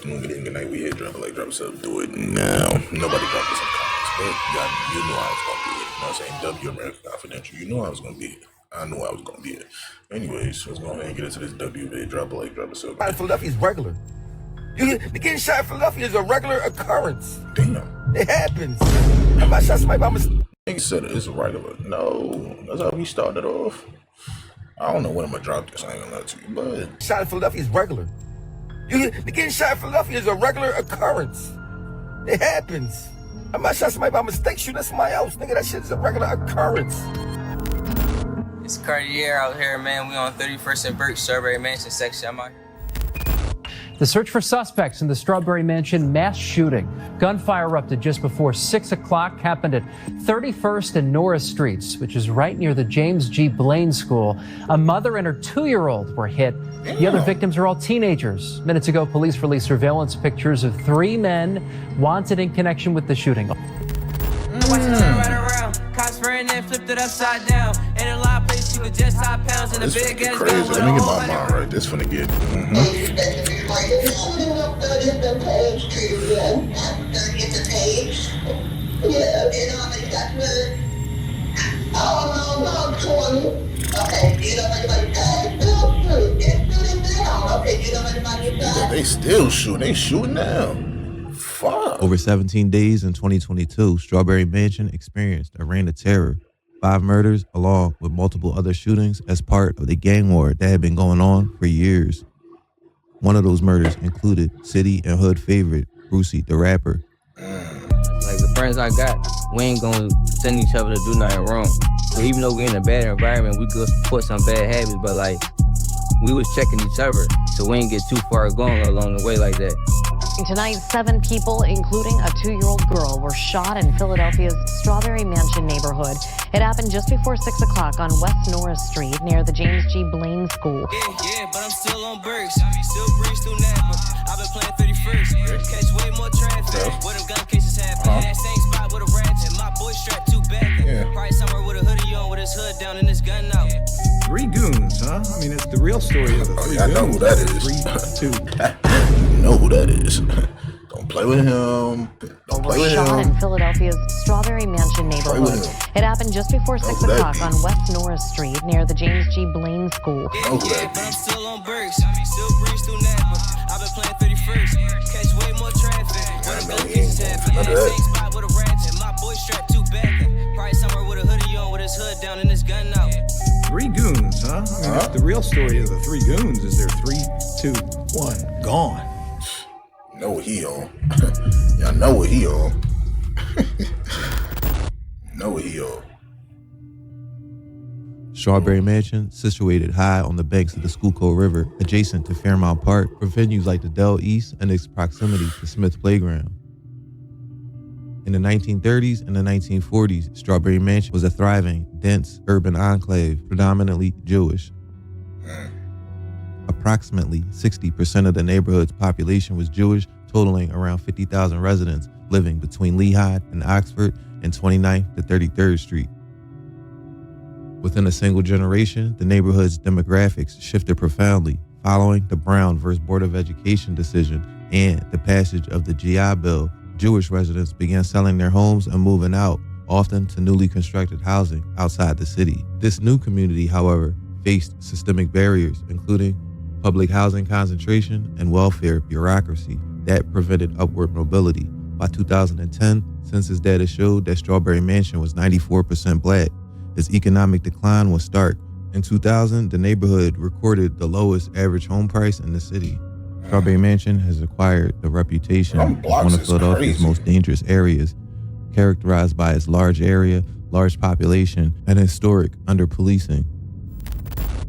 afternoon, good evening, good night. We here, drop a like, drop a sub, do it now. Nobody dropped us some comments, but you knew I was gonna be here. You know what I'm saying? W American Confidential. You knew I was gonna be here. I knew I was gonna be here. Anyways, let's go ahead and get into this W vid. Drop a like, drop a sub. Philadelphia is regular. Getting shot in Philadelphia is a regular occurrence. Damn. It happens. I might shot somebody by mistake. Nigga said it's regular. No, that's how we started off. I don't know when I'm gonna drop this. I ain't gonna lie to you, but Shot in Philadelphia is regular. Getting shot in Philadelphia is a regular occurrence. It happens. I might shot somebody by mistake shooting at somebody else. Nigga, that shit is a regular occurrence. It's Cartier out here, man. We on 31st and Burke, Strawberry Mansion section. I'm out here. The search for suspects in the Strawberry Mansion mass shooting. Gunfire erupted just before 6 o'clock, happened at 31st and Norris Streets, which is right near the James G. Blaine School. A mother and her 2-year-old were hit. The other victims are all teenagers. Minutes ago, police released surveillance pictures of 3 men wanted in connection with the shooting. Watch it turn right around. Cops spraying and flipped it upside down. In a lot of places, you could just hop pounds in a this big finna get ass crazy. gun with Let me a get whole my mind right. This finna get. They still shooting. They shooting now. Fuck. Over 17 days in 2022, Strawberry Mansion experienced a reign of terror. 5 murders, along with multiple other shootings, as part of the gang war that had been going on for years. One of those murders included city and hood favorite Brucey the rapper. Like the friends I got, we ain't gonna send each other to do nothing wrong. So even though we're in a bad environment, we could support some bad habits, but like we was checking each other, so we ain't get too far gone along the way like that. Tonight, 7 people, including a 2-year-old girl, were shot in Philadelphia's Strawberry Mansion neighborhood. It happened just before 6 o'clock on West Norris Street near the James G. Blaine School. Yeah, but I'm still on Burks. Still breeze through Napa. I've been playing 31st. Catch way more traffic. Where them gun cases happen. That same spot with a ratchet. My boy strapped 2 back. Probably somewhere with a hoodie on with his hood down and his gun out. 3 goons, huh? I mean, it's the real story of the 3 goons. I know who that is. 3, 2. You know who that is. Don't play with him. Don't play with him. Shot in Philadelphia's Strawberry Mansion neighborhood. It happened just before 6 o'clock on West Norris Street near the James G. Blaine School. Yeah, but I'm still on Burks. Still breeze through Napa. I've been playing 31st. Catch way more traffic. Where them gun cases happen. That same spot with a ratchet. My boy strapped 2 back. Probably somewhere with a hoodie on with his hood down and his gun out. 3 goons, huh? I mean, the real story of the 3 goons is they're 3, 2, 1, gone. Know what he on. Y'all know what he on. Know what he on. Strawberry Mansion, situated high on the banks of the Schuylkill River, adjacent to Fairmount Park, for venues like the Dell East and its proximity to Smith Playground. In the 1930s and the 1940s, Strawberry Mansion was a thriving, dense, urban enclave, predominantly Jewish. Approximately 60% of the neighborhood's population was Jewish, totaling around 50,000 residents living between Lehigh and Oxford and 29th to 33rd Street. Within a single generation, the neighborhood's demographics shifted profoundly following the Brown versus Board of Education decision and the passage of the GI Bill. Jewish residents began selling their homes and moving out, often to newly constructed housing outside the city. This new community, however, faced systemic barriers, including public housing concentration and welfare bureaucracy that prevented upward mobility. By 2010, census data showed that Strawberry Mansion was 94% black. Its economic decline was stark. In 2000, the neighborhood recorded the lowest average home price in the city. Strawberry Mansion has acquired the reputation as one of Philadelphia's most dangerous areas, characterized by its large area, large population, and historic under-policing.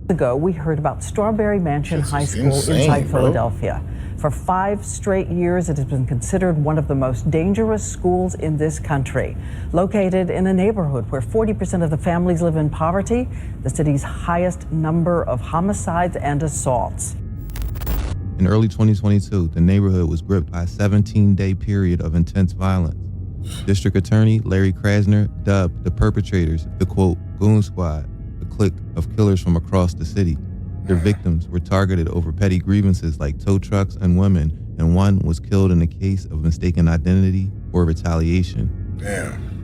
Ago, we heard about Strawberry Mansion High School inside Philadelphia. For 5 straight years, it has been considered one of the most dangerous schools in this country. Located in a neighborhood where 40% of the families live in poverty, the city's highest number of homicides and assaults. In early 2022, the neighborhood was gripped by a 17-day period of intense violence. District Attorney Larry Krasner dubbed the perpetrators the, quote, Goon Squad, a clique of killers from across the city. Their victims were targeted over petty grievances like tow trucks and women, and one was killed in a case of mistaken identity or retaliation. Damn.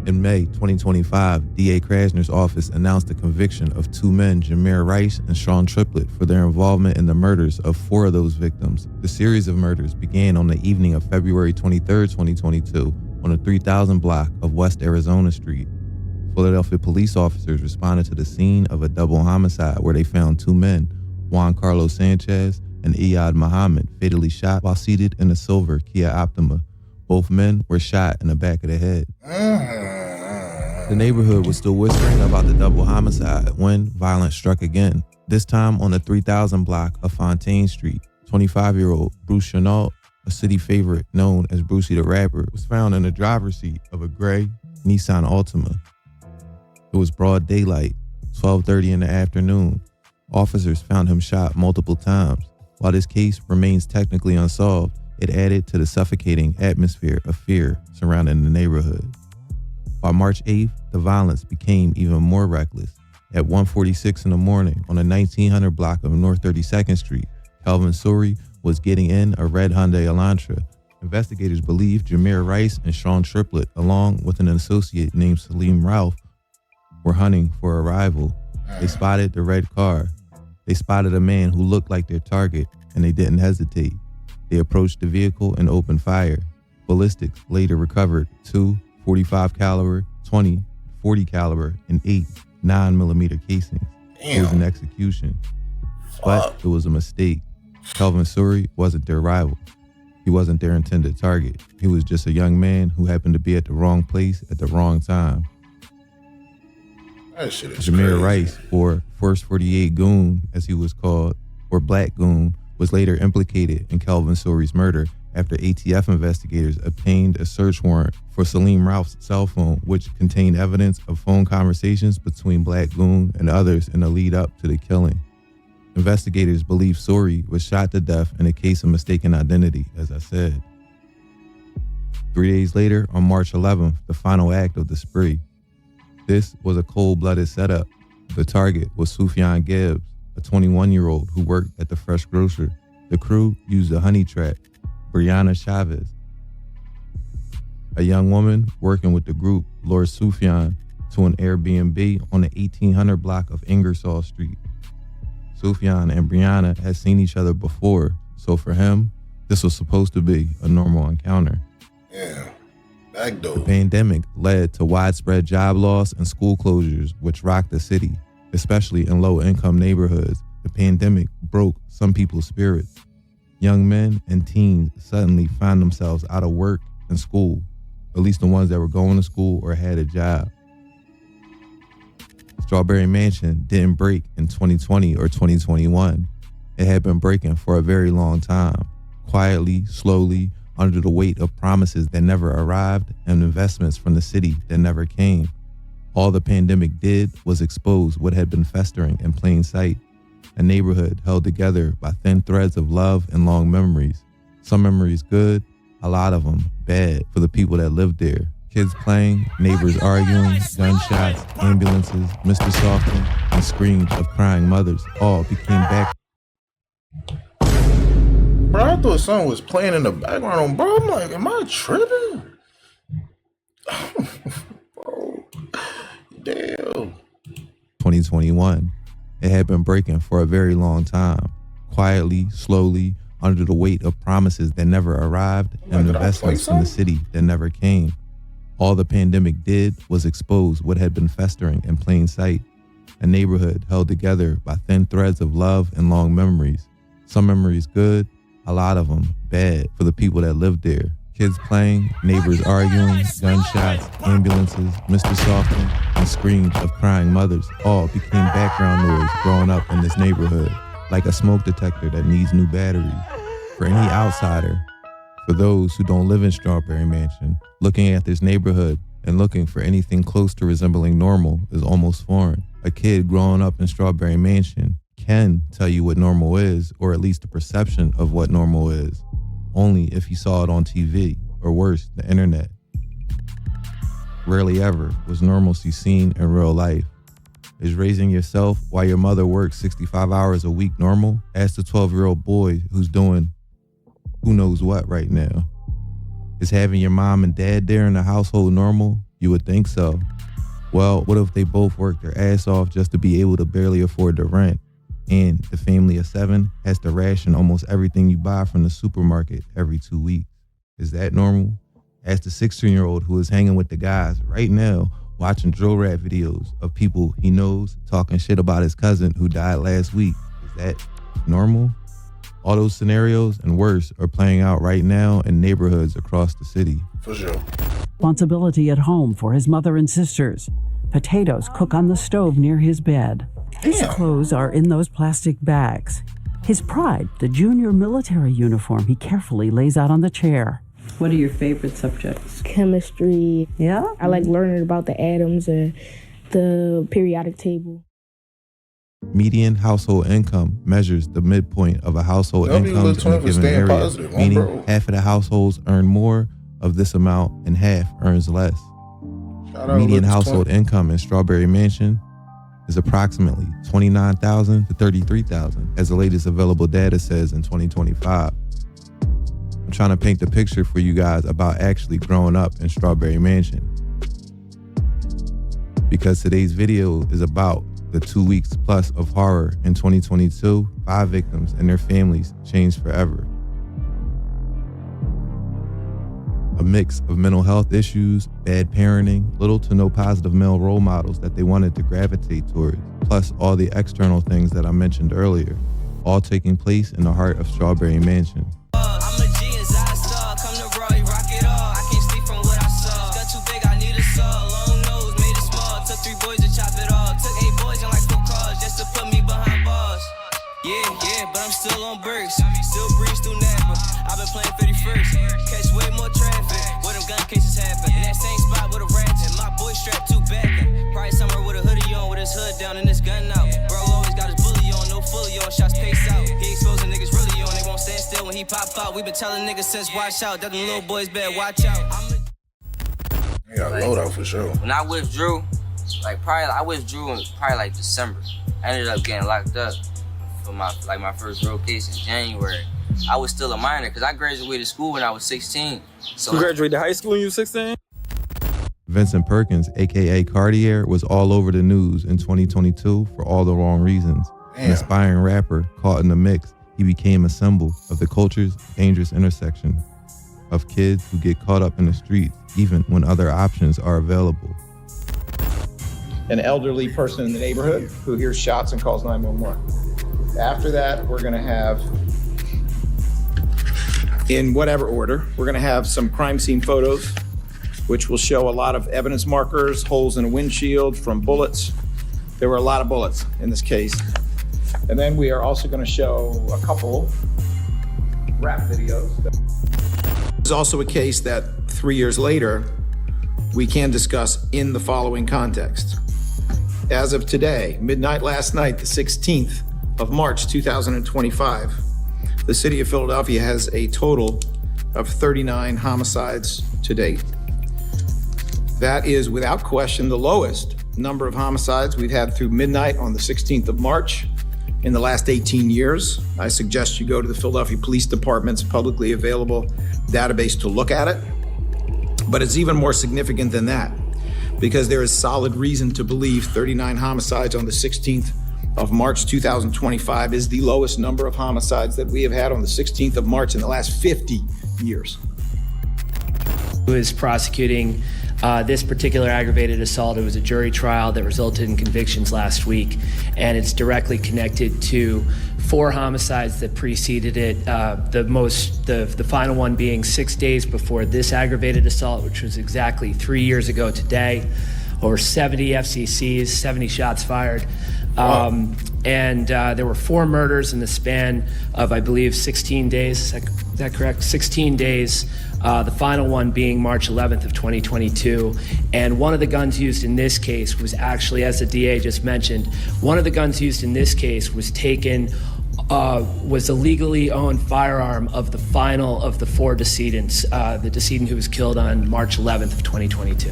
In May 2025, D.A. Krasner's office announced the conviction of 2 men, Jameer Rice and Sean Triplett, for their involvement in the murders of 4 of those victims. The series of murders began on the evening of February 23, 2022, on the 3000 block of West Arizona Street. Philadelphia police officers responded to the scene of a double homicide where they found 2 men, Juan Carlos Sanchez and Iyad Muhammad, fatally shot while seated in a silver Kia Optima. Both men were shot in the back of the head. The neighborhood was still whispering about the double homicide when violence struck again, this time on the 3000 block of Fontaine Street. 25-year-old Bruce Chenault, a city favorite known as Brucey the Rapper, was found in the driver's seat of a gray Nissan Altima. It was broad daylight, 12:30 in the afternoon. Officers found him shot multiple times. While this case remains technically unsolved, it added to the suffocating atmosphere of fear surrounding the neighborhood. By March 8th, the violence became even more reckless. At 1:46 in the morning on the 1900 block of North 32nd Street, Calvin Suri was getting in a red Hyundai Elantra. Investigators believe Jameer Rice and Sean Triplett, along with an associate named Salim Ralph, were hunting for a rival. They spotted the red car. They spotted a man who looked like their target, and they didn't hesitate. They approached the vehicle and opened fire. Ballistics later recovered 2 .45 caliber, 20 .40 caliber, and 8 9mm casings. It was an execution. But it was a mistake. Calvin Suri wasn't their rival. He wasn't their intended target. He was just a young man who happened to be at the wrong place at the wrong time. That shit is Jameer crazy. Rice, or First 48 Goon, as he was called, or Black Goon, was later implicated in Calvin Suri's murder after ATF investigators obtained a search warrant for Salim Ralph's cell phone, which contained evidence of phone conversations between Black Goon and others in the lead up to the killing. Investigators believe Suri was shot to death in a case of mistaken identity, as I said. 3 days later, on March 11th, the final act of the spree. This was a cold-blooded setup. The target was Sufjan Gibbs, a 21-year-old who worked at the Fresh Grocer. The crew used a honey trap. Brianna Chavez, a young woman working with the group, lured Sufjan to an Airbnb on the 1800 block of Ingersoll Street. Sufjan and Brianna had seen each other before, so for him, this was supposed to be a normal encounter. Yeah, back door. The pandemic led to widespread job loss and school closures, which rocked the city, especially in low-income neighborhoods. The pandemic broke some people's spirits. Young men and teens suddenly found themselves out of work and school, at least the ones that were going to school or had a job. Strawberry Mansion didn't break in 2020 or 2021. It had been breaking for a very long time, quietly, slowly, under the weight of promises that never arrived and investments from the city that never came. All the pandemic did was expose what had been festering in plain sight. A neighborhood held together by thin threads of love and long memories. Some memories good, a lot of them bad for the people that lived there. Kids playing, neighbors arguing, gunshots, ambulances, Mr. Softon, and screams of crying mothers all became back. Bro, I thought something was playing in the background, bro. I'm like, am I tripping? Bro, damn. 2021. It had been breaking for a very long time, quietly, slowly, under the weight of promises that never arrived and investments from the city that never came. All the pandemic did was expose what had been festering in plain sight. A neighborhood held together by thin threads of love and long memories. Some memories good, a lot of them bad for the people that lived there. Kids playing, neighbors arguing, gunshots, ambulances, Mr. Softon, and screams of crying mothers all became background noise growing up in this neighborhood, like a smoke detector that needs new batteries. For any outsider, for those who don't live in Strawberry Mansion, looking at this neighborhood and looking for anything close to resembling normal is almost foreign. A kid growing up in Strawberry Mansion can tell you what normal is, or at least the perception of what normal is, only if he saw it on TV, or worse, the internet. Rarely ever was normalcy seen in real life. Is raising yourself while your mother works 65 hours a week normal? Ask the 12-year-old boy who's doing who knows what right now. Is having your mom and dad there in the household normal? You would think so. Well, what if they both work their ass off just to be able to barely afford the rent? And the family of 7 has to ration almost everything you buy from the supermarket every 2 weeks. Is that normal? Ask the 16-year-old who is hanging with the guys right now watching drill rap videos of people he knows talking shit about his cousin who died last week. Is that normal? All those scenarios and worse are playing out right now in neighborhoods across the city. For sure. Responsibility at home for his mother and sisters. Potatoes cook on the stove near his bed. His clothes are in those plastic bags. His pride, the junior military uniform he carefully lays out on the chair. What are your favorite subjects? Chemistry. Yeah? I like learning about the atoms and the periodic table. Median household income measures the midpoint of a household income in a given area, meaning half of the households earn more of this amount and half earns less. Median household income in Strawberry Mansion is approximately $29,000 to $33,000, as the latest available data says in 2025. I'm trying to paint the picture for you guys about actually growing up in Strawberry Mansion, because today's video is about the 2 weeks plus of horror in 2022. 5 victims and their families changed forever. A mix of mental health issues, bad parenting, little to no positive male role models that they wanted to gravitate towards, plus all the external things that I mentioned earlier, all taking place in the heart of Strawberry Mansion. Still on Burks, still breeze through Napa. I've been playing 31st, catch way more traffic. Where them gun cases happen, in that same spot with a ratchet. My boy strapped 2 backing, probably somewhere with a hoodie on, with his hood down and his gun out. Bro always got his bully on, no fully on, shots pace out. He exposing niggas really on, they won't stand still when he pop out. We been telling niggas since watch out, that them little boys better watch out. You got load out for sure. When I withdrew, I withdrew in probably December. I ended up getting locked up for my first real case in January. I was still a minor because I graduated school when I was 16. So you graduated high school when you were 16? Vincent Perkins, aka Cartier, was all over the news in 2022 for all the wrong reasons. An aspiring rapper caught in the mix, he became a symbol of the culture's dangerous intersection of kids who get caught up in the streets even when other options are available. An elderly person in the neighborhood who hears shots and calls 911. After that, we're gonna have, in whatever order, we're gonna have some crime scene photos, which will show a lot of evidence markers, holes in a windshield from bullets. There were a lot of bullets in this case. And then we are also gonna show a couple rap videos. There's also a case that 3 years later, we can discuss in the following context. As of today, midnight last night, the 16th of March 2025, the city of Philadelphia has a total of 39 homicides to date. That is without question the lowest number of homicides we've had through midnight on the 16th of March in the last 18 years. I suggest you go to the Philadelphia Police Department's publicly available database to look at it. But it's even more significant than that, because there is solid reason to believe 39 homicides on the 16th of March 2025 is the lowest number of homicides that we have had on the 16th of March in the last 50 years. Who is prosecuting this particular aggravated assault? It was a jury trial that resulted in convictions last week, and it's directly connected to 4 homicides that preceded it. The final one being 6 days before this aggravated assault, which was exactly 3 years ago today. Over 70 FCCs, 70 shots fired. And there were 4 murders in the span of, I believe, 16 days. Is that correct? 16 days. The final one being March 11th of 2022. And one of the guns used in this case was actually, as the DA just mentioned, one of the guns used in this case was taken, was a legally owned firearm of the final of the 4 decedents, the decedent who was killed on March 11th of 2022.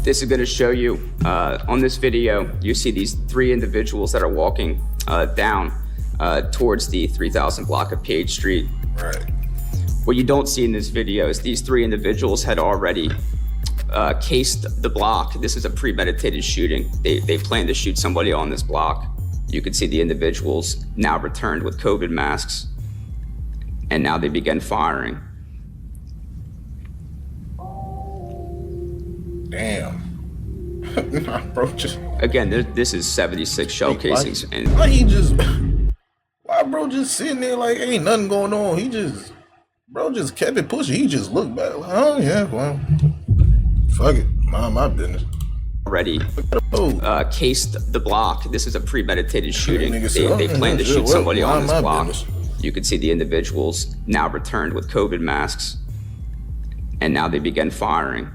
This is going to show you, on this video, you see these three individuals that are walking down towards the 3000 block of Page Street. Right. What you don't see in this video is these three individuals had already cased the block. This is a premeditated shooting. They planned to shoot somebody on this block. You can see the individuals now returned with COVID masks, and now they began firing. Damn. Nah, bro, just... Again, this is 76 shell casings. And why bro just sitting there like ain't nothing going on? Bro just kept it pushing. He just looked back like, oh yeah, well, fuck it, my business. Already cased the block. This is a premeditated shooting. They planned to shoot somebody on this block. You can see the individuals now returned with COVID masks, and now they began firing.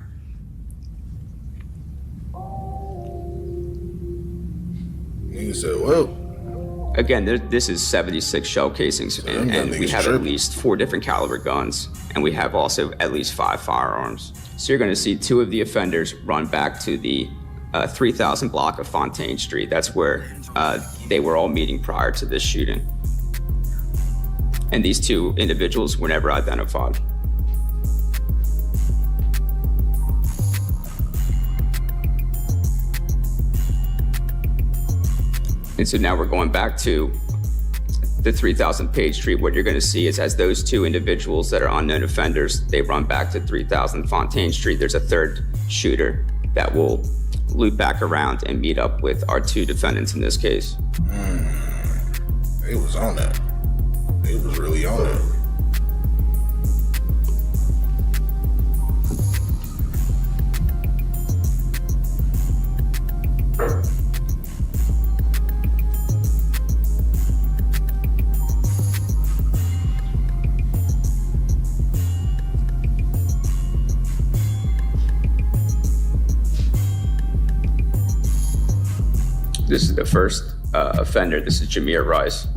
He said, well, again, this is 76 shell casings, and we have at least 4 different caliber guns, and we have also at least 5 firearms. So you're going to see 2 of the offenders run back to the 3000 block of Fontaine Street. That's where they were all meeting prior to this shooting. And these 2 individuals were never identified. And so now we're going back to the 3000 Page Street. What you're going to see is as those 2 individuals that are unknown offenders, they run back to 3000 Fontaine Street, there's a third shooter that will loop back around and meet up with our 2 defendants in this case. They was on that. They was really on that. This is the first offender. This is Jameer Rice.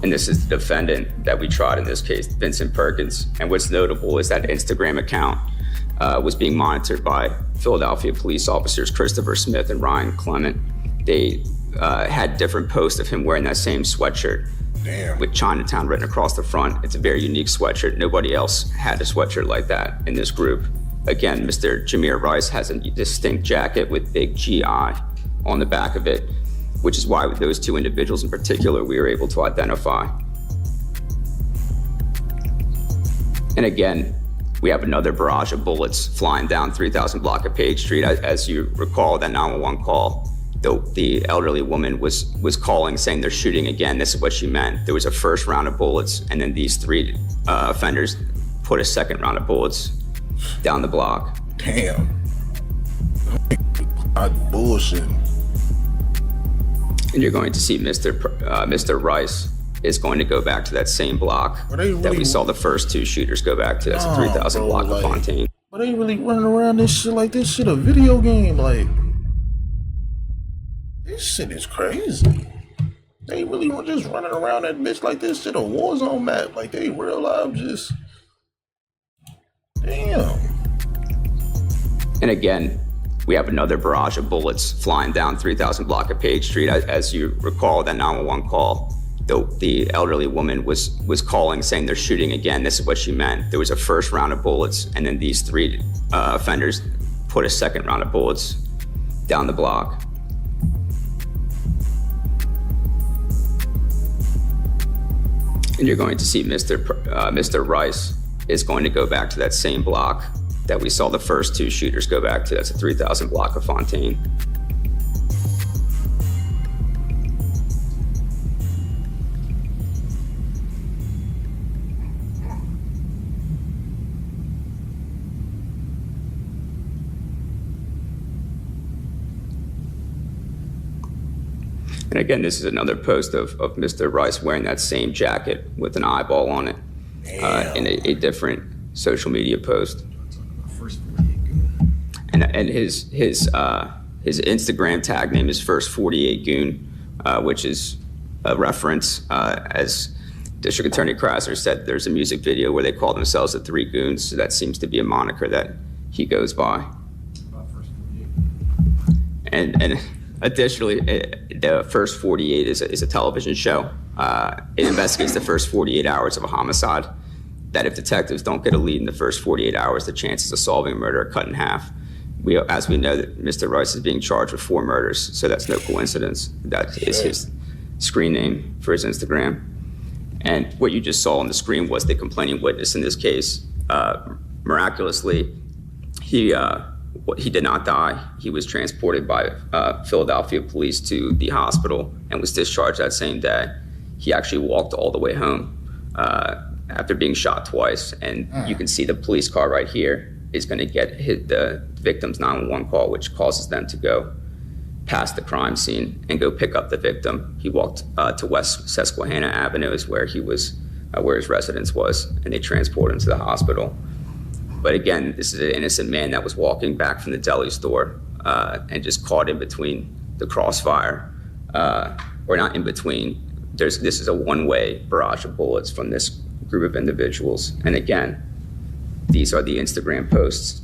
And this is the defendant that we tried in this case, Vincent Perkins. And what's notable is that Instagram account was being monitored by Philadelphia police officers Christopher Smith and Ryan Clement. They had different posts of him wearing that same sweatshirt. Damn. With Chinatown written across the front. It's a very unique sweatshirt. Nobody else had a sweatshirt like that in this group. Again, Mr. Jameer Rice has a distinct jacket with big GI on the back of it, which is why with those 2 individuals in particular, we were able to identify. And again, we have another barrage of bullets flying down 3000 block of Page Street. As you recall, that 911 call, the elderly woman was calling saying they're shooting again. This is what she meant. There was a first round of bullets, and then these 3 offenders put a second round of bullets down the block. Damn. Bullshit. And you're going to see Mr. Rice is going to go back to that same block that we saw the first 2 shooters go back to. That's the 3000 block of Fontaine. But they really running around this shit like this shit a video game. Like, this shit is crazy. They really were just running around that bitch like this shit a Warzone map. Like, they real life just... Damn. And again, we have another barrage of bullets flying down 3000 block of Page Street. As you recall, that 911 call, the elderly woman was calling saying they're shooting again. This is what she meant. There was a first round of bullets, and then these 3 offenders put a second round of bullets down the block. And you're going to see Mr. Rice is going to go back to that same block that we saw the first 2 shooters go back to. That's a 3000 block of Fontaine. And again, this is another post of Mr. Rice wearing that same jacket with an eyeball on it in a different social media post. And his Instagram tag name is First 48 Goon, which is a reference as District Attorney Krasner said there's a music video where they call themselves the Three Goons, so that seems to be a moniker that he goes by. And additionally, the First 48 is a television show. It investigates the first 48 hours of a homicide, that if detectives don't get a lead in the first 48 hours, the chances of solving a murder are cut in half. As we know, that Mr. Rice is being charged with 4 murders, so that's no coincidence. That is his screen name for his Instagram. And what you just saw on the screen was the complaining witness in this case. Miraculously, he did not die. He was transported by Philadelphia police to the hospital and was discharged that same day. He actually walked all the way home after being shot twice. And you can see the police car right here is going to get the victim's 911 call, which causes them to go past the crime scene and go pick up the victim. He walked to West Susquehanna Avenue, is where he was, where his residence was, and they transported him to the hospital. But again, this is an innocent man that was walking back from the deli store and just caught in between the crossfire, or not in between. This is a one-way barrage of bullets from this group of individuals. And again, these are the Instagram posts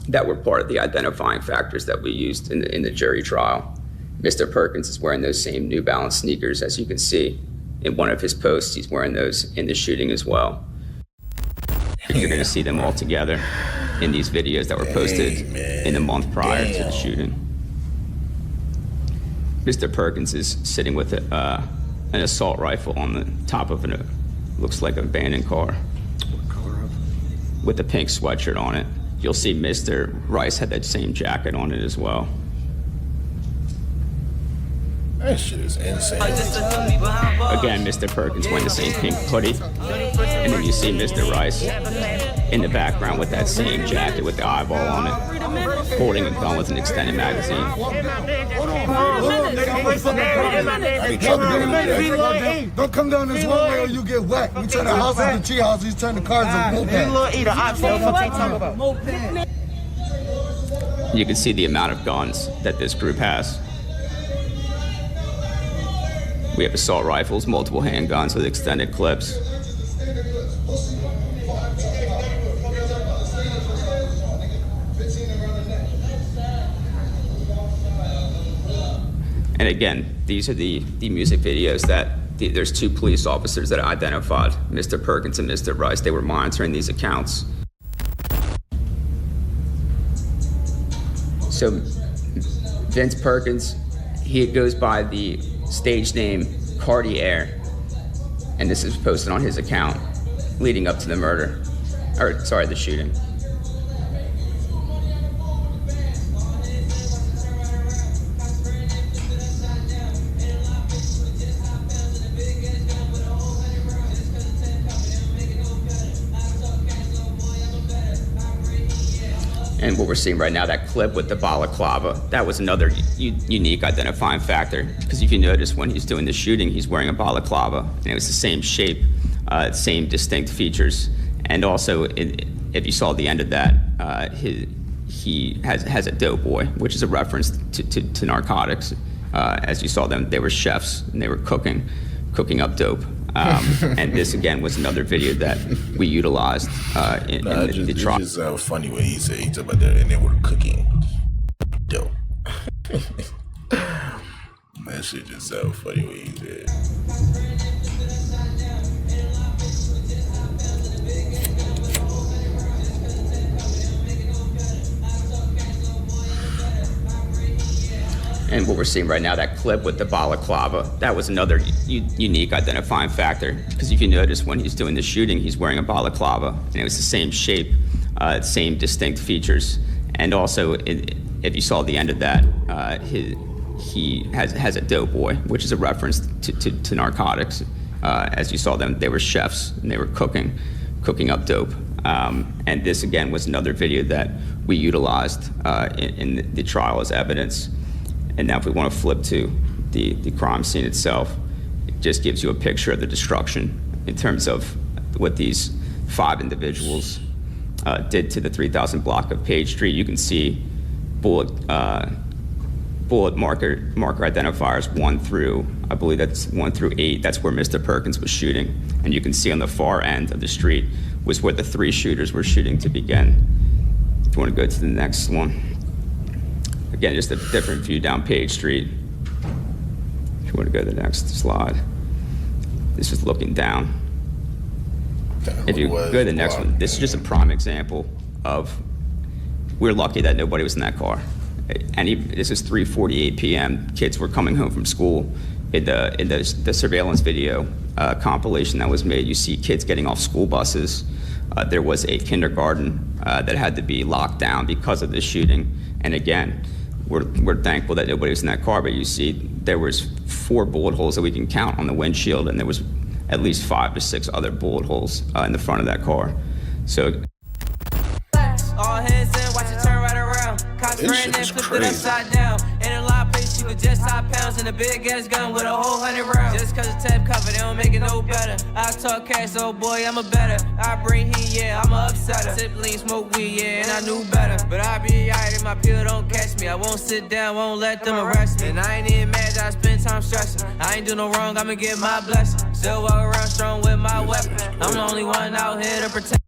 that were part of the identifying factors that we used in the jury trial. Mr. Perkins is wearing those same New Balance sneakers, as you can see. In one of his posts, he's wearing those in the shooting as well. You're going to see them all together in these videos that were posted in the month prior to the shooting. Mr. Perkins is sitting with an assault rifle on the top of it. Looks like an abandoned car. What color of? With a pink sweatshirt on it. You'll see Mr. Rice had that same jacket on it as well. That shit is insane. Again, Mr. Perkins wearing the same pink hoodie. And then you see Mr. Rice in the background with that same jacket with the eyeball on it, holding a gun with an extended magazine. Don't come down this one way or you get whacked. We turn the houses to tree houses, turn the cars to You can see the amount of guns that this group has. We have assault rifles, multiple handguns with extended clips. And again, these are the music videos that there's 2 police officers that identified Mr. Perkins and Mr. Rice. They were monitoring these accounts. So Vince Perkins, he goes by the stage name Cartier, and this is posted on his account leading up to the murder, or sorry, the shooting. And what we're seeing right now, that clip with the balaclava, that was another unique identifying factor. Because if you notice, when he's doing the shooting, he's wearing a balaclava, and it was the same shape, same distinct features. And also, if you saw the end of that, he has a doughboy, which is a reference to narcotics. As you saw them, they were chefs, and they were cooking up dope. And this again was another video that we utilized in the trial. It just funny when he said he's about that, and they were cooking dope. That shit just sounds funny when he said. And what we're seeing right now, that clip with the balaclava, that was another unique identifying factor. Because if you notice, when he's doing the shooting, he's wearing a balaclava, and it was the same shape, same distinct features. And also, if you saw the end of that, he has a doughboy, which is a reference to narcotics. As you saw them, they were chefs, and they were cooking up dope. And this again was another video that we utilized in the trial as evidence. And now if we want to flip to the crime scene itself, it just gives you a picture of the destruction in terms of what these 5 individuals did to the 3000 block of Page Street. You can see bullet bullet marker identifiers 1 through, I believe that's 1 through 8. That's where Mr. Perkins was shooting. And you can see on the far end of the street was where the 3 shooters were shooting to begin. If you want to go to the next one. Again, just a different view down Page Street. If you want to go to the next slide. This is looking down. If you go to the next one, this is just a prime example of, we're lucky that nobody was in that car. This is 3:48 p.m. Kids were coming home from school. In the surveillance video compilation that was made, you see kids getting off school buses. There was a kindergarten that had to be locked down because of this shooting. And again, we're thankful that nobody was in that car, but you see there was 4 bullet holes that we can count on the windshield, and there was at least 5 to 6 other bullet holes in the front of that car. So all heads in, watch it turn right around. Cops ran and flipped it upside down. In a lot of places, you could just hop pounds in a big ass gun with a whole 100 rounds. Just cause it's tab cover, they don't make it no better. I talk cash, oh boy, I'm a better. I bring heat, yeah, I'm a upsetter. Sip lean, smoke weed, yeah, and I knew better. But I be alright if my pill don't catch me. I won't sit down, won't let them arrest me. And I ain't even mad that I spend time stressing. I ain't do no wrong, I'ma get my blessing. Still walk around strong with my weapon. I'm the only one out here to protect.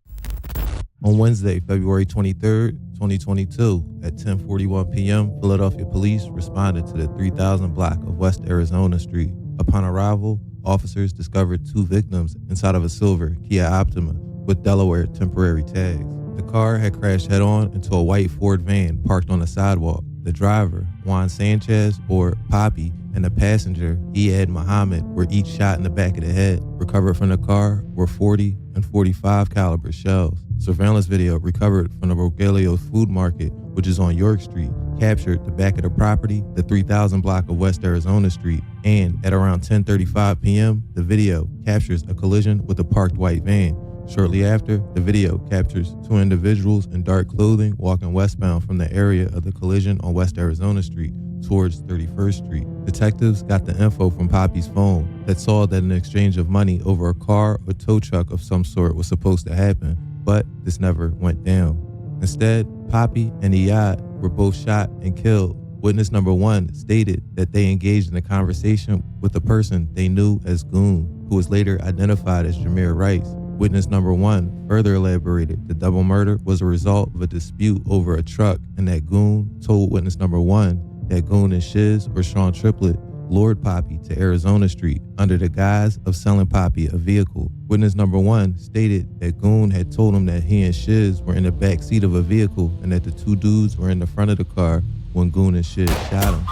On Wednesday, February 23rd, 2022, at 10:41 p.m., Philadelphia police responded to the 3000 block of West Arizona Street. Upon arrival, officers discovered 2 victims inside of a silver Kia Optima with Delaware temporary tags. The car had crashed head-on into a white Ford van parked on the sidewalk. The driver, Juan Sanchez, or Poppy, and the passenger, Iyad Muhammad, were each shot in the back of the head. Recovered from the car were 40 and 45 caliber shells. Surveillance video recovered from the Rogelio Food Market, which is on York Street, captured the back of the property, the 3000 block of West Arizona Street, and at around 10:35 p.m., the video captures a collision with a parked white van. Shortly after, the video captures 2 individuals in dark clothing walking westbound from the area of the collision on West Arizona Street towards 31st Street. Detectives got the info from Poppy's phone that saw that an exchange of money over a car or tow truck of some sort was supposed to happen, but this never went down. Instead, Poppy and Iyad were both shot and killed. Witness number 1 stated that they engaged in a conversation with a person they knew as Goon, who was later identified as Jameer Rice. Witness number 1 further elaborated the double murder was a result of a dispute over a truck, and that Goon told witness number 1 that Goon and Shiz, or Sean Triplett, lured Poppy to Arizona Street under the guise of selling Poppy a vehicle. Witness number 1 stated that Goon had told him that he and Shiz were in the back seat of a vehicle and that the 2 dudes were in the front of the car when Goon and Shiz shot him.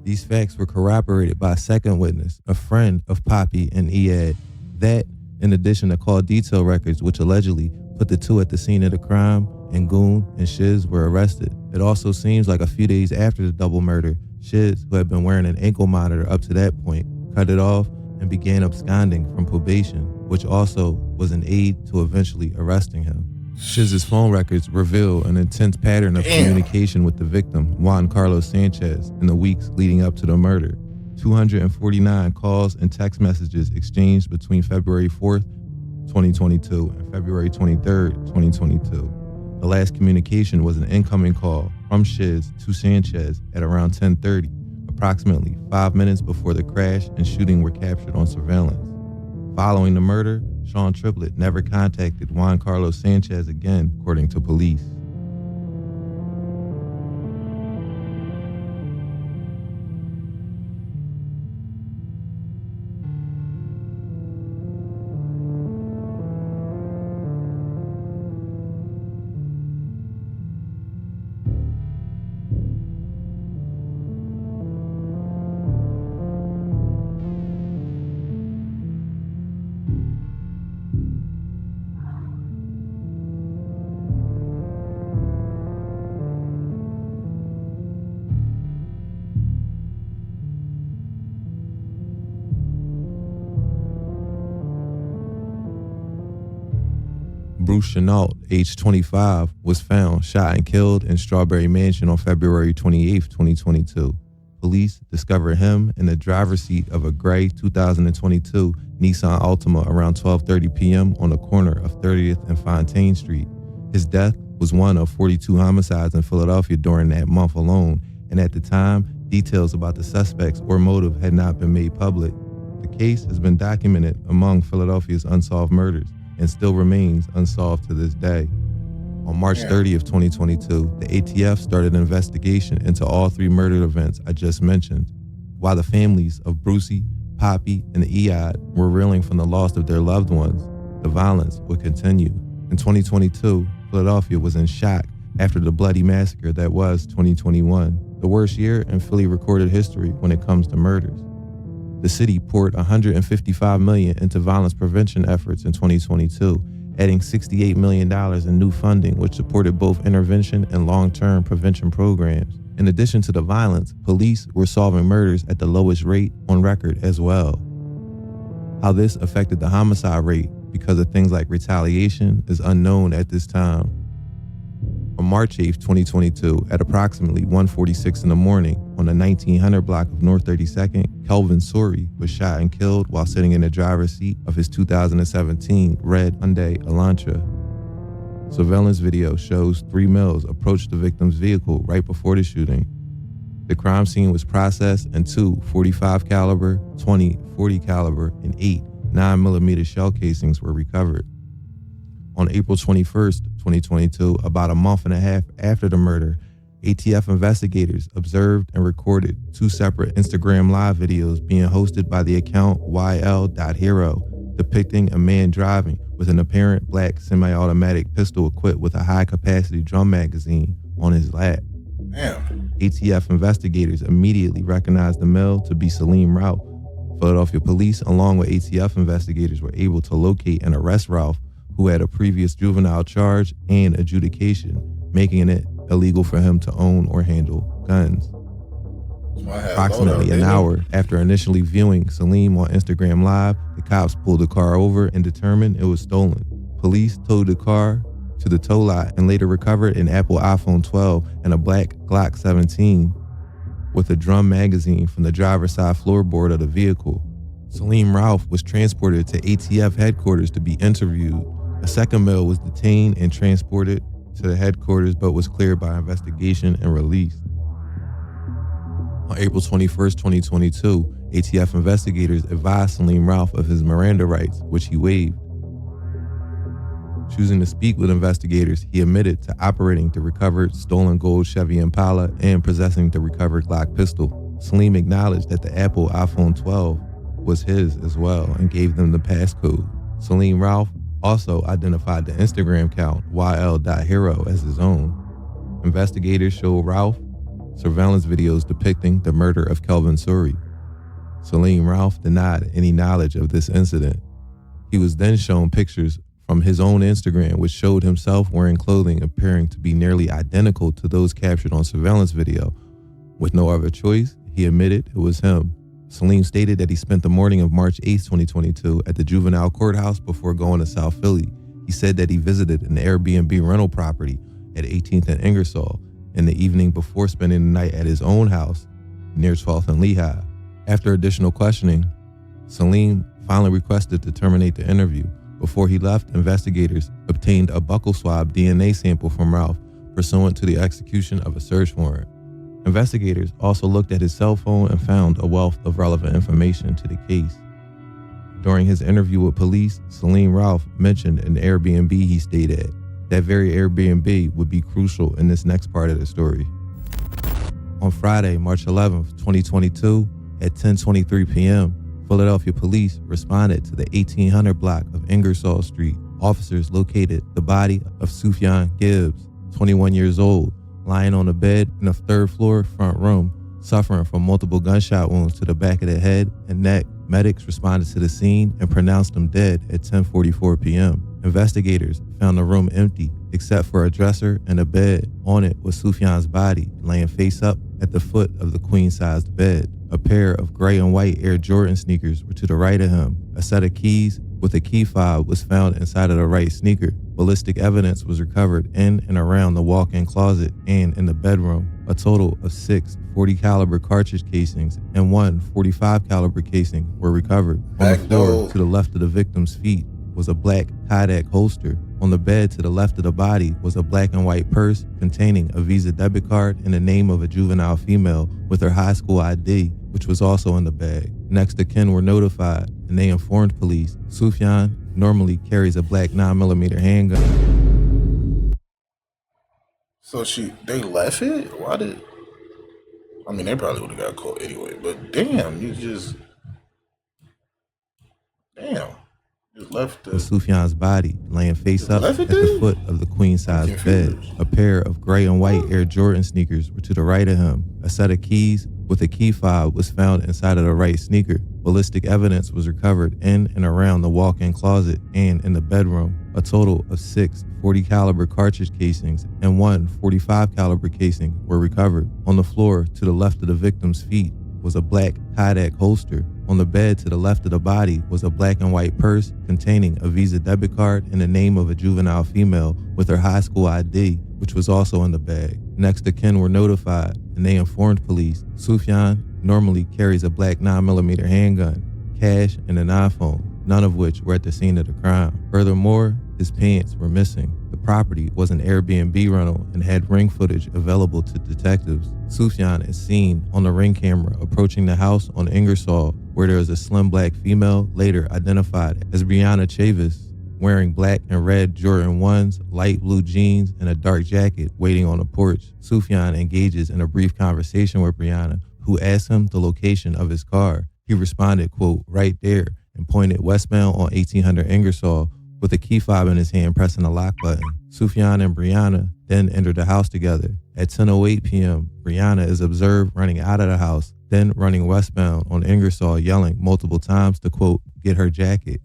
These facts were corroborated by a second witness, a friend of Poppy and Iyad. That, in addition to call detail records which allegedly put the 2 at the scene of the crime, and Goon and Shiz were arrested. It also seems like a few days after the double murder, Shiz, who had been wearing an ankle monitor up to that point, cut it off and began absconding from probation, which also was an aid to eventually arresting him. Shiz's phone records reveal an intense pattern of communication with the victim, Juan Carlos Sanchez, in the weeks leading up to the murder. 249 calls and text messages exchanged between February 4th, 2022 and February 23rd, 2022. The last communication was an incoming call from Shiz to Sanchez at around 10:30, approximately 5 minutes before the crash and shooting were captured on surveillance. Following the murder, Sean Triplett never contacted Juan Carlos Sanchez again, according to police. Bruce Chenault, age 25, was found shot and killed in Strawberry Mansion on February 28, 2022. Police discovered him in the driver's seat of a gray 2022 Nissan Altima around 12:30 p.m. on the corner of 30th and Fontaine Street. His death was one of 42 homicides in Philadelphia during that month alone, and at the time, details about the suspects or motive had not been made public. The case has been documented among Philadelphia's unsolved murders and still remains unsolved to this day. On March 30th, 2022, the ATF started an investigation into all 3 murder events I just mentioned. While the families of Brucey, Poppy, and Iyad were reeling from the loss of their loved ones, the violence would continue. In 2022, Philadelphia was in shock after the bloody massacre that was 2021, the worst year in Philly recorded history when it comes to murders. The city poured $155 million into violence prevention efforts in 2022, adding $68 million in new funding, which supported both intervention and long-term prevention programs. In addition to the violence, police were solving murders at the lowest rate on record as well. How this affected the homicide rate because of things like retaliation is unknown at this time. On March 8th, 2022, at approximately 1:46 in the morning on the 1900 block of North 32nd, Kelvin Suri was shot and killed while sitting in the driver's seat of his 2017 red Hyundai Elantra. Surveillance video shows 3 males approach the victim's vehicle right before the shooting. The crime scene was processed and 2 .45 caliber, 20 .40 caliber, and 8 9mm shell casings were recovered. On April 21st, 2022, about a month and a half after the murder, ATF investigators observed and recorded 2 separate Instagram live videos being hosted by the account YL.Hero, depicting a man driving with an apparent black semi-automatic pistol equipped with a high-capacity drum magazine on his lap. Damn. ATF investigators immediately recognized the male to be Salim Ralph. Philadelphia police, along with ATF investigators, were able to locate and arrest Ralph, who had a previous juvenile charge and adjudication, making it illegal for him to own or handle guns. Approximately an hour after initially viewing Salim on Instagram Live, the cops pulled the car over and determined it was stolen. Police towed the car to the tow lot and later recovered an Apple iPhone 12 and a black Glock 17 with a drum magazine from the driver's side floorboard of the vehicle. Salim Ralph was transported to ATF headquarters to be interviewed. A second male was detained and transported to the headquarters but was cleared by investigation and released. On April 21st, 2022, ATF investigators advised Salim Ralph of his Miranda rights, which he waived. Choosing to speak with investigators, he admitted to operating the recovered stolen gold Chevy Impala and possessing the recovered Glock pistol. Salim acknowledged that the Apple iPhone 12 was his as well and gave them the passcode. Salim Ralph also identified the Instagram account YL.Hero as his own. Investigators showed Ralph surveillance videos depicting the murder of Kelvin Suri. Salim Ralph denied any knowledge of this incident. He was then shown pictures from his own Instagram, which showed himself wearing clothing appearing to be nearly identical to those captured on surveillance video. With no other choice, he admitted it was him. Salim stated that he spent the morning of March 8, 2022 at the juvenile courthouse before going to South Philly. He said that he visited an Airbnb rental property at 18th and Ingersoll in the evening before spending the night at his own house near 12th and Lehigh. After additional questioning, Salim finally requested to terminate the interview. Before he left, investigators obtained a buccal swab DNA sample from Ralph pursuant to the execution of a search warrant. Investigators also looked at his cell phone and found a wealth of relevant information to the case. During his interview with police, Salim Ralph mentioned an Airbnb he stayed at. That very Airbnb would be crucial in this next part of the story. On Friday, March 11th, 2022, at 10:23 p.m., Philadelphia police responded to the 1800 block of Ingersoll Street. Officers located the body of Sufyan Gibbs, 21 years old, lying on a bed in a third-floor front room, suffering from multiple gunshot wounds to the back of the head and neck. Medics responded to the scene and pronounced him dead at 10:44 p.m. Investigators found the room empty except for a dresser and a bed. On it was Sufyan's body, laying face up at the foot of the queen-sized bed. A pair of gray and white Air Jordan sneakers were to the right of him. A set of keys with a key fob was found inside of the right sneaker. Ballistic evidence was recovered in and around the walk-in closet and in the bedroom. A total of 6 .40 caliber cartridge casings and 1 .45 caliber casing were recovered. On the floor to the left of the victim's feet was a black Kodak holster On the bed to the left of the body was a black and white purse containing a Visa debit card in the name of a juvenile female with her high school ID, which was also in the bag. Next of kin were notified, and they informed police Sufjan normally carries a black 9mm handgun. So they left it? Why did... I mean, they probably would have got caught anyway, but damn, you just... Damn. Just left With Sufjan's body laying face up at the foot of the queen-size bed. A pair of gray and white Air Jordan sneakers were to the right of him. A set of keys with a key fob was found inside of the right sneaker. Ballistic evidence was recovered in and around the walk-in closet and in the bedroom. A total of 6 .40 caliber cartridge casings and 1 .45 caliber casing were recovered. On the floor to the left of the victim's feet was a black Kodak holster. On the bed to the left of the body was a black and white purse containing a Visa debit card in the name of a juvenile female with her high school ID, which was also in the bag. Next of kin were notified, and they informed police Sufjan normally carries a black 9mm handgun, cash, and an iPhone, none of which were at the scene of the crime. Furthermore, his pants were missing. The property was an Airbnb rental and had ring footage available to detectives. Sufjan is seen on the ring camera approaching the house on Ingersoll, where there is a slim black female later identified as Brianna Chavis, wearing black and red Jordan 1s, light blue jeans, and a dark jacket waiting on the porch. Sufjan engages in a brief conversation with Brianna, who asks him the location of his car. He responded, quote, right there, and pointed westbound on 1800 Ingersoll, with a key fob in his hand pressing the lock button. Sufjan and Brianna then entered the house together. At 10:08 p.m., Brianna is observed running out of the house, then running westbound on Ingersoll, yelling multiple times to, quote, get her jacket.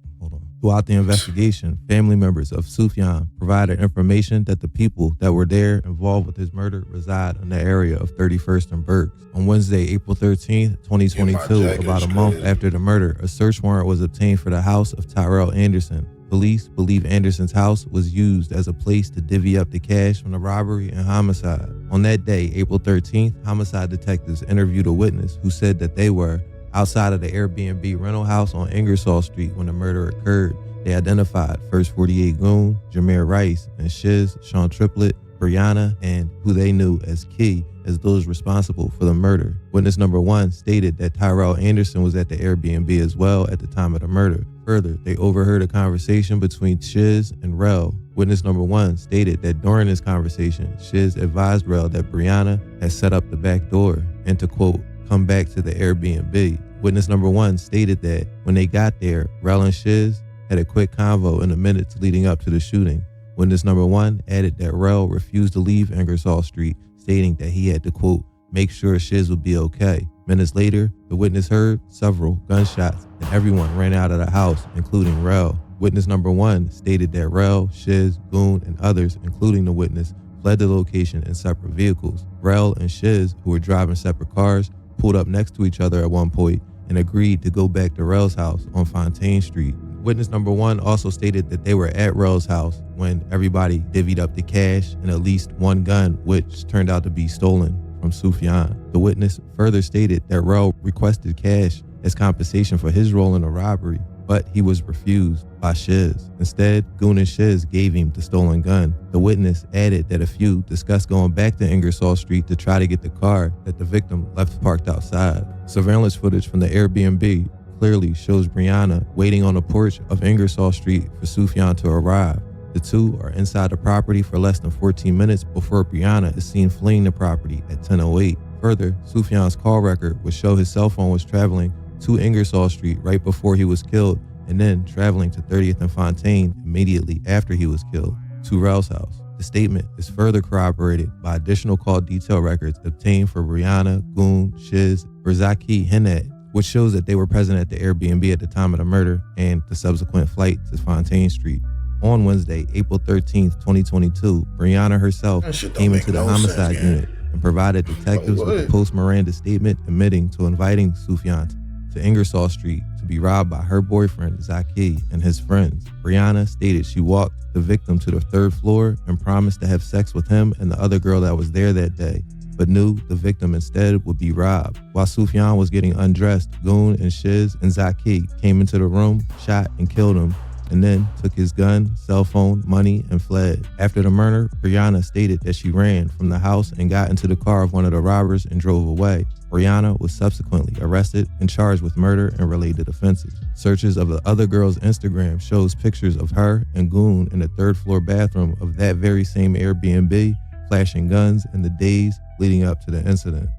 Throughout the investigation, family members of Sufjan provided information that the people that were there involved with his murder reside in the area of 31st and Berks. On Wednesday, April 13th, 2022, about a month after the murder, a search warrant was obtained for the house of Tyrell Anderson. Police believe Anderson's house was used as a place to divvy up the cash from the robbery and homicide. On that day, April 13th, homicide detectives interviewed a witness who said that they were outside of the Airbnb rental house on Ingersoll Street when the murder occurred. They identified First 48 Goon, Jameer Rice, and Shiz, Sean Triplett, Brianna, and who they knew as Key as those responsible for the murder. Witness number 1 stated that Tyrell Anderson was at the Airbnb as well at the time of the murder. Further, they overheard a conversation between Shiz and Rel. Witness number 1 stated that during this conversation, Shiz advised Rel that Brianna had set up the back door and to, quote, come back to the Airbnb. Witness number 1 stated that when they got there, Rel and Shiz had a quick convo in the minutes leading up to the shooting. Witness number 1 added that Rel refused to leave Ingersoll Street, stating that he had to, quote, make sure Shiz would be okay. Minutes later, the witness heard several gunshots and everyone ran out of the house, including Rel. Witness number 1 stated that Rel, Shiz, Goon, and others, including the witness, fled the location in separate vehicles. Rel and Shiz, who were driving separate cars, pulled up next to each other at one point and agreed to go back to Rel's house on Fontaine Street. Witness number 1 also stated that they were at Rel's house when everybody divvied up the cash and at least one gun, which turned out to be stolen from Sufjan. The witness further stated that Rel requested cash as compensation for his role in the robbery, but he was refused by Shiz. Instead, Goon and Shiz gave him the stolen gun. The witness added that a few discussed going back to Ingersoll Street to try to get the car that the victim left parked outside. Surveillance footage from the Airbnb clearly shows Brianna waiting on the porch of Ingersoll Street for Sufjan to arrive. The two are inside the property for less than 14 minutes before Brianna is seen fleeing the property at 10:08. Further, Sufjan's call record would show his cell phone was traveling to Ingersoll Street right before he was killed and then traveling to 30th and Fontaine immediately after he was killed to Rel's house. The statement is further corroborated by additional call detail records obtained for Brianna, Goon, Shiz, or Zaki Hennet, which shows that they were present at the Airbnb at the time of the murder and the subsequent flight to Fontaine Street. On Wednesday, April 13th, 2022, Brianna herself came into the homicide unit and provided detectives with a post-Miranda statement admitting to inviting Sufjan to Ingersoll Street to be robbed by her boyfriend, Zaki, and his friends. Brianna stated she walked the victim to the 3rd floor and promised to have sex with him and the other girl that was there that day, but knew the victim instead would be robbed. While Sufjan was getting undressed, Goon and Shiz and Zaki came into the room, shot and killed him, and then took his gun, cell phone, money, and fled. After the murder, Brianna stated that she ran from the house and got into the car of one of the robbers and drove away. Brianna was subsequently arrested and charged with murder and related offenses. Searches of the other girl's Instagram shows pictures of her and Goon in the third-floor bathroom of that very same Airbnb, flashing guns in the days leading up to the incident.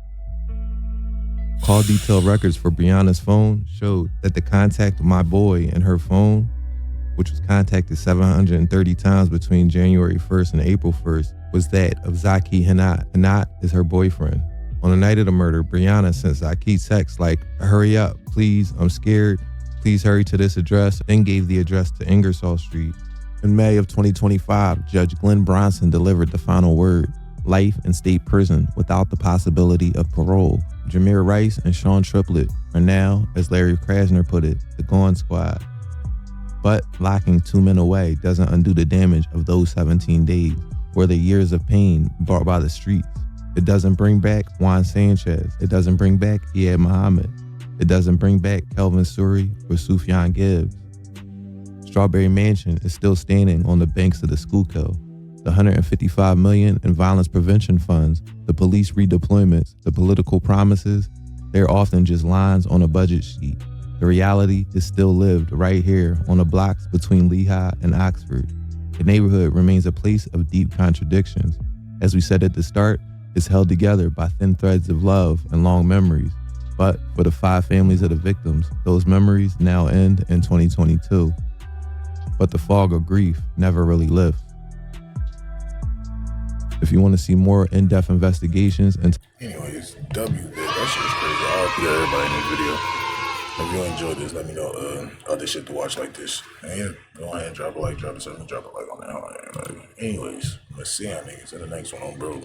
Call detail records for Brianna's phone showed that the contact of my boy in her phone, which was contacted 730 times between January 1st and April 1st, was that of Zaki Hanat. Hanat is her boyfriend. On the night of the murder, Brianna sent Zaki texts like, "Hurry up, please, I'm scared. Please hurry to this address," then gave the address to Ingersoll Street. In May of 2025, Judge Glenn Bronson delivered the final word: life in state prison without the possibility of parole. Jameer Rice and Sean Triplett are now, as Larry Krasner put it, the Gone Squad. But locking 2 men away doesn't undo the damage of those 17 days or the years of pain brought by the streets. It doesn't bring back Juan Sanchez. It doesn't bring back Iyad Muhammad. It doesn't bring back Kelvin Suri or Sufjan Gibbs. Strawberry Mansion is still standing on the banks of the Schuylkill. The $155 million in violence prevention funds, the police redeployments, the political promises, they're often just lines on a budget sheet. The reality is still lived right here on the blocks between Lehigh and Oxford. The neighborhood remains a place of deep contradictions. As we said at the start, it's held together by thin threads of love and long memories. But for the 5 families of the victims, those memories now end in 2022. But the fog of grief never really lifts. If you want to see more in-depth investigations and anyways, W, man, that shit is crazy. I'll put everybody in the video. If you enjoyed this, let me know other shit to watch like this. And yeah, go ahead and drop a like, drop a 7, drop a like on that. Anyways, let's see y'all niggas in the next one on bro.